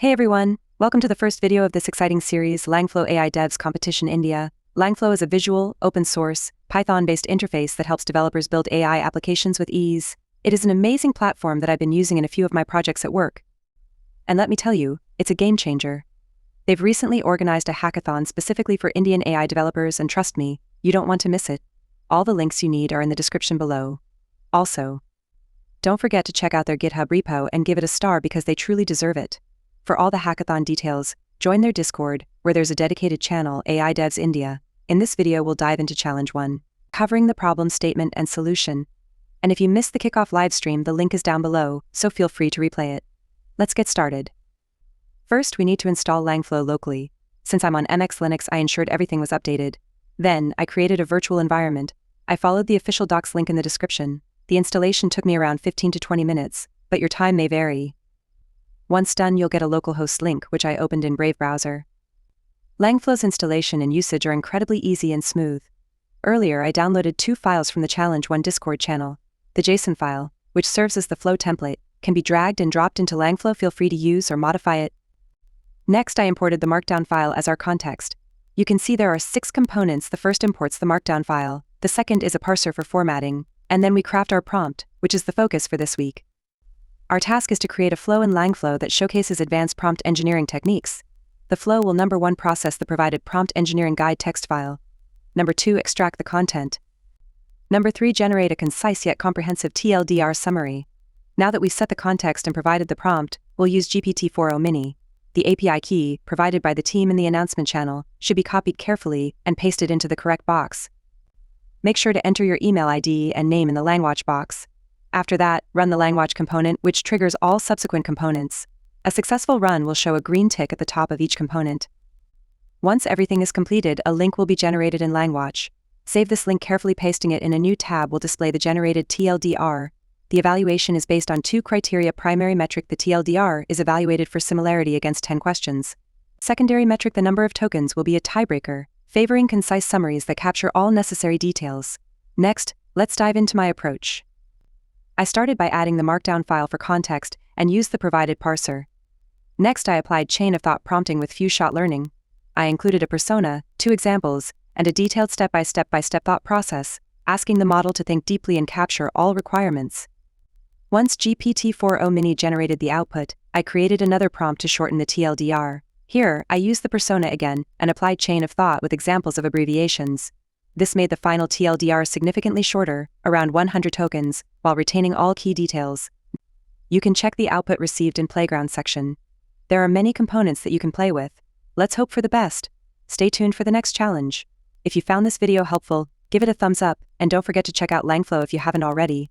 Hey everyone, welcome to the first video of this exciting series, Langflow AI Devs Competition India. Langflow is a visual, open-source, Python-based interface that helps developers build AI applications with ease. It is an amazing platform that I've been using in a few of my projects at work. And let me tell you, it's a game changer. They've recently organized a hackathon specifically for Indian AI developers, and trust me, you don't want to miss it. All the links you need are in the description below. Also, don't forget to check out their GitHub repo and give it a star because they truly deserve it. For all the hackathon details, join their Discord, where there's a dedicated channel, AI Devs India. In this video we'll dive into Challenge 1, covering the problem statement and solution. And if you missed the kickoff livestream, the link is down below, so feel free to replay it. Let's get started. First, we need to install Langflow locally. Since I'm on MX Linux, I ensured everything was updated. Then, I created a virtual environment. I followed the official docs link in the description. The installation took me around 15 to 20 minutes, but your time may vary. Once done, you'll get a localhost link, which I opened in Brave browser. Langflow's installation and usage are incredibly easy and smooth. Earlier, I downloaded 2 files from the Challenge 1 Discord channel. The JSON file, which serves as the flow template, can be dragged and dropped into Langflow. Feel free to use or modify it. Next, I imported the Markdown file as our context. You can see there are 6 components. The first imports the Markdown file, the second is a parser for formatting, and then we craft our prompt, which is the focus for this week. Our task is to create a flow in Langflow that showcases advanced prompt engineering techniques. The flow will number 1 process the provided prompt engineering guide text file. Number 2 extract the content. Number 3 generate a concise yet comprehensive TLDR summary. Now that we've set the context and provided the prompt, we'll use GPT-4o Mini. The API key, provided by the team in the announcement channel, should be copied carefully and pasted into the correct box. Make sure to enter your email ID and name in the LangWatch box. After that, run the LangWatch component, which triggers all subsequent components. A successful run will show a green tick at the top of each component. Once everything is completed, a link will be generated in LangWatch. Save this link carefully. Pasting it in a new tab will display the generated TLDR. The evaluation is based on 2 criteria. Primary metric, the TLDR, is evaluated for similarity against 10 questions. Secondary metric, the number of tokens, will be a tiebreaker, favoring concise summaries that capture all necessary details. Next, let's dive into my approach. I started by adding the Markdown file for context and used the provided parser. Next, I applied chain of thought prompting with few-shot learning. I included a persona, 2 examples, and a detailed step-by-step thought process, asking the model to think deeply and capture all requirements. Once GPT-4o Mini generated the output, I created another prompt to shorten the TLDR. Here, I used the persona again and applied chain of thought with examples of abbreviations. This made the final TLDR significantly shorter, around 100 tokens, while retaining all key details. You can check the output received in Playground section. There are many components that you can play with. Let's hope for the best. Stay tuned for the next challenge. If you found this video helpful, give it a thumbs up, and don't forget to check out Langflow if you haven't already.